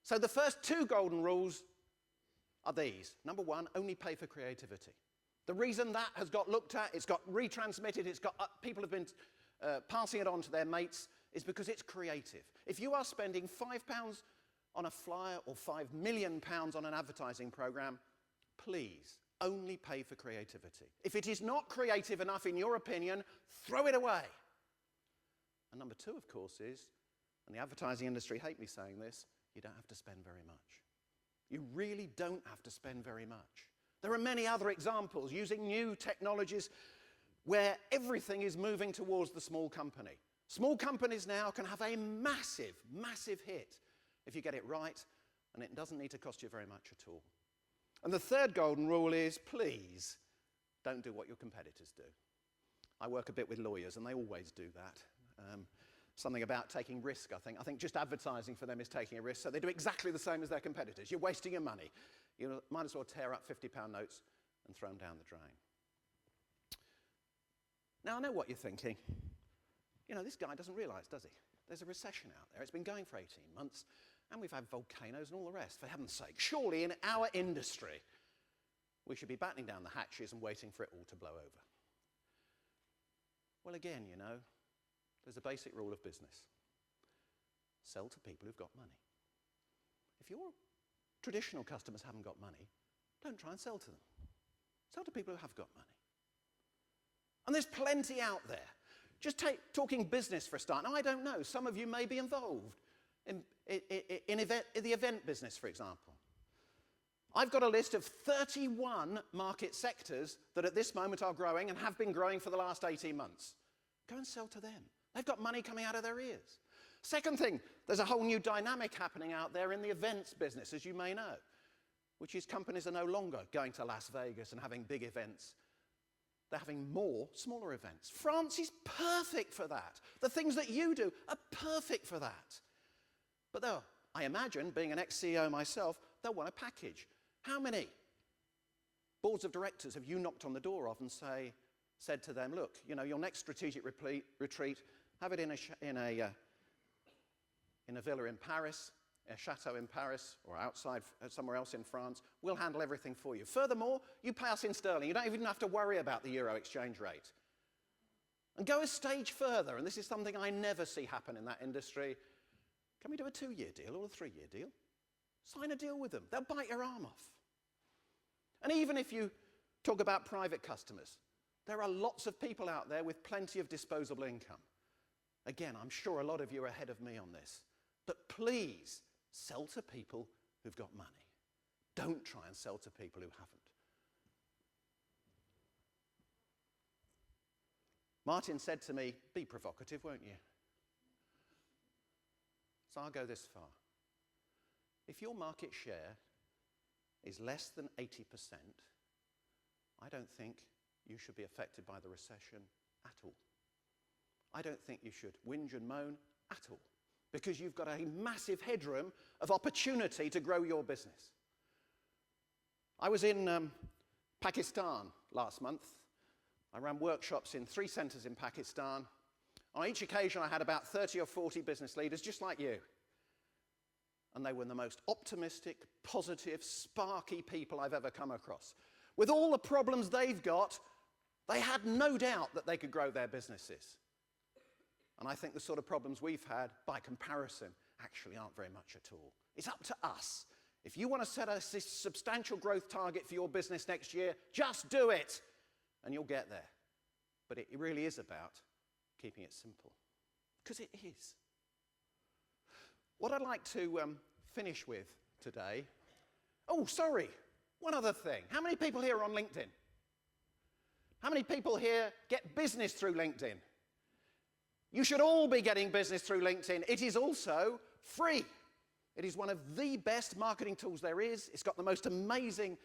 So the first two golden rules are these. Number one, only pay for creativity. The reason that has got looked at, it's got retransmitted, people have been passing it on to their mates, is because it's creative. If you are spending £5 on a flyer or £5 million on an advertising program, please only pay for creativity. If it is not creative enough in your opinion, throw it away. And number two, of course, is, and the advertising industry hate me saying this, you don't have to spend very much. You really don't have to spend very much. There are many other examples using new technologies where everything is moving towards the small company. Small companies now can have a massive, massive hit if you get it right, and it doesn't need to cost you very much at all. And the third golden rule is, please, don't do what your competitors do. I work a bit with lawyers, and they always do that. Something about taking risk, I think. I think just advertising for them is taking a risk, so they do exactly the same as their competitors. You're wasting your money. You might as well tear up £50 notes and throw them down the drain. Now, I know what you're thinking. You know, this guy doesn't realise, does he? There's a recession out there. It's been going for 18 months, and we've had volcanoes and all the rest, for heaven's sake. Surely, in our industry, we should be battening down the hatches and waiting for it all to blow over. Well, again, you know, there's a basic rule of business. Sell to people who've got money. If your traditional customers haven't got money, don't try and sell to them. Sell to people who have got money. And there's plenty out there. Just talking business for a start. Now, I don't know. Some of you may be involved in the event business, for example. I've got a list of 31 market sectors that at this moment are growing and have been growing for the last 18 months. Go and sell to them. They've got money coming out of their ears. Second thing, there's a whole new dynamic happening out there in the events business, as you may know, which is companies are no longer going to Las Vegas and having big events. They're having more smaller events. France is perfect for that. The things that you do are perfect for that. But though, I imagine, being an ex-CEO myself, they'll want a package. How many boards of directors have you knocked on the door of and said to them, look, you know, your next strategic retreat, have it in a villa in Paris, a chateau in Paris, or outside somewhere else in France. We'll handle everything for you. Furthermore, you pay us in sterling. You don't even have to worry about the euro exchange rate. And go a stage further, and this is something I never see happen in that industry. Can we do a 2-year deal or a 3-year deal? Sign a deal with them. They'll bite your arm off. And even if you talk about private customers, there are lots of people out there with plenty of disposable income. Again, I'm sure a lot of you are ahead of me on this. But please, sell to people who've got money. Don't try and sell to people who haven't. Martin said to me, be provocative, won't you? So I'll go this far. If your market share is less than 80%, I don't think you should be affected by the recession at all. I don't think you should whinge and moan at all, because you've got a massive headroom of opportunity to grow your business. I was in Pakistan last month. I ran workshops in 3 centres in Pakistan. On each occasion, I had about 30 or 40 business leaders, just like you. And they were the most optimistic, positive, sparky people I've ever come across. With all the problems they've got, they had no doubt that they could grow their businesses. And I think the sort of problems we've had, by comparison, actually aren't very much at all. It's up to us. If you want to set a substantial growth target for your business next year, just do it, and you'll get there. But it really is about keeping it simple, because it is. What I'd like to finish with today... Oh, sorry, one other thing. How many people here are on LinkedIn? How many people here get business through LinkedIn? You should all be getting business through LinkedIn. It is also free. It is one of the best marketing tools there is. It's got the most amazing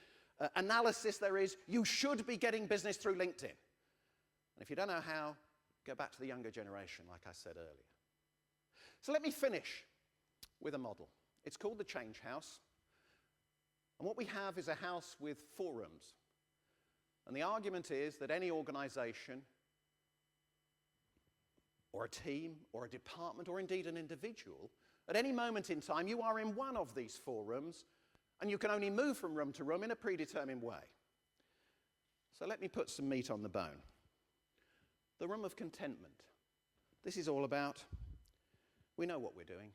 analysis there is. You should be getting business through LinkedIn. And if you don't know how, go back to the younger generation, like I said earlier. So let me finish with a model. It's called the Change House. And what we have is a house with 4 rooms. And the argument is that any organization or a team or a department or indeed an individual At any moment in time, you are in one of these 4 rooms, and you can only move from room to room in a predetermined way. So let me put some meat on the bone. The room of contentment. This is all about, we know what we're doing.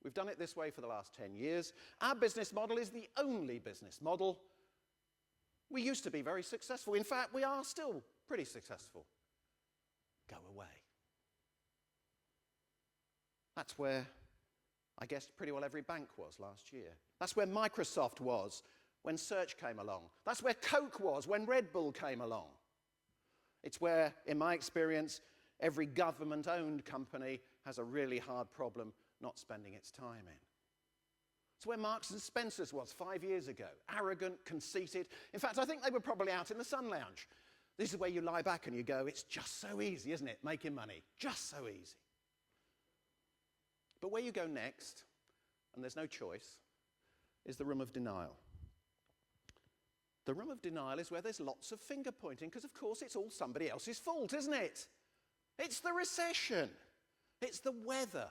We've done it this way for the last 10 years. Our business model is the only business model. We used to be very successful. In fact, we are still pretty successful. Go away. That's where, I guess, pretty well every bank was last year. That's where Microsoft was when search came along. That's where Coke was when Red Bull came along. It's where, in my experience, every government-owned company has a really hard problem not spending its time in. It's where Marks and Spencer's was 5 years ago. Arrogant, conceited. In fact, I think they were probably out in the Sun Lounge. This is where you lie back and you go, it's just so easy, isn't it? Making money. Just so easy. But where you go next, and there's no choice, is the room of denial. The room of denial is where there's lots of finger pointing, because of course it's all somebody else's fault, isn't it? It's the recession. It's the weather.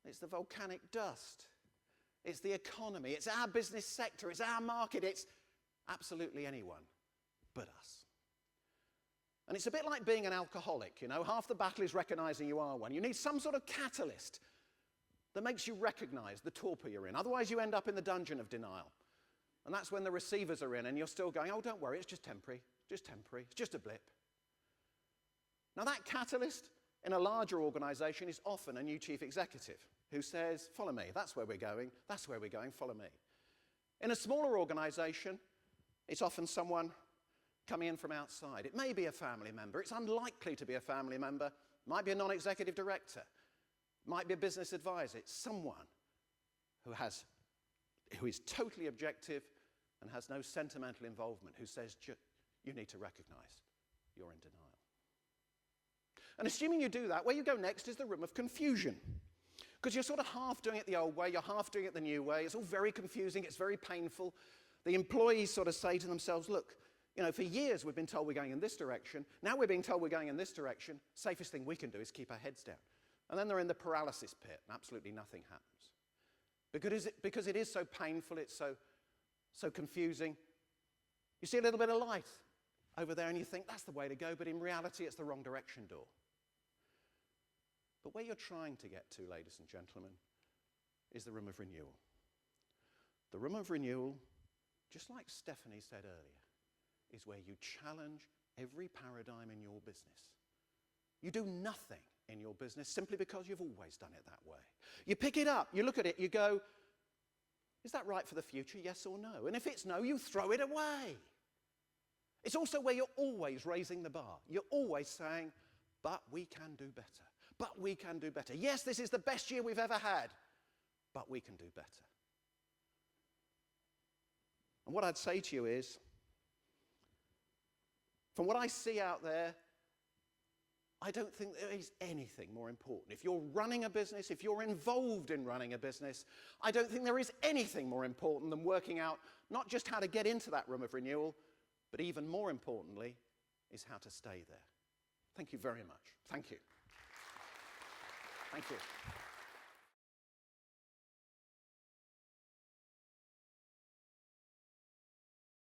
It's the volcanic dust. It's the economy. It's our business sector. It's our market. It's absolutely anyone but us. And it's a bit like being an alcoholic, you know. Half the battle is recognizing you are one. You need some sort of catalyst that makes you recognize the torpor you're in. Otherwise, you end up in the dungeon of denial. And that's when the receivers are in and you're still going, oh, don't worry, it's just temporary. Just temporary. It's just a blip. Now, that catalyst in a larger organization is often a new chief executive who says, follow me, that's where we're going, follow me. In a smaller organization, it's often someone coming in from outside. It may be a family member. It's unlikely to be a family member. It might be a non-executive director. It might be a business advisor. It's someone who is totally objective and has no sentimental involvement, who says, you need to recognize you're in denial. And assuming you do that, where you go next is the room of confusion. Because you're sort of half doing it the old way, you're half doing it the new way. It's all very confusing, it's very painful. The employees sort of say to themselves, look, you know, for years we've been told we're going in this direction. Now we're being told we're going in this direction. Safest thing we can do is keep our heads down. And then they're in the paralysis pit and absolutely nothing happens. Because it is so painful, it's so confusing. You see a little bit of light over there and you think that's the way to go, but in reality it's the wrong direction door. But where you're trying to get to, ladies and gentlemen, is the room of renewal. The room of renewal, just like Stephanie said earlier, is where you challenge every paradigm in your business. You do nothing in your business simply because you've always done it that way. You pick it up, you look at it, you go, is that right for the future, yes or no? And if it's no, you throw it away. It's also where you're always raising the bar. You're always saying, but we can do better. But we can do better. Yes, this is the best year we've ever had, but we can do better. And what I'd say to you is, from what I see out there, I don't think there is anything more important. If you're running a business, if you're involved in running a business, I don't think there is anything more important than working out not just how to get into that room of renewal, but even more importantly, is how to stay there. Thank you very much. Thank you. Thank you.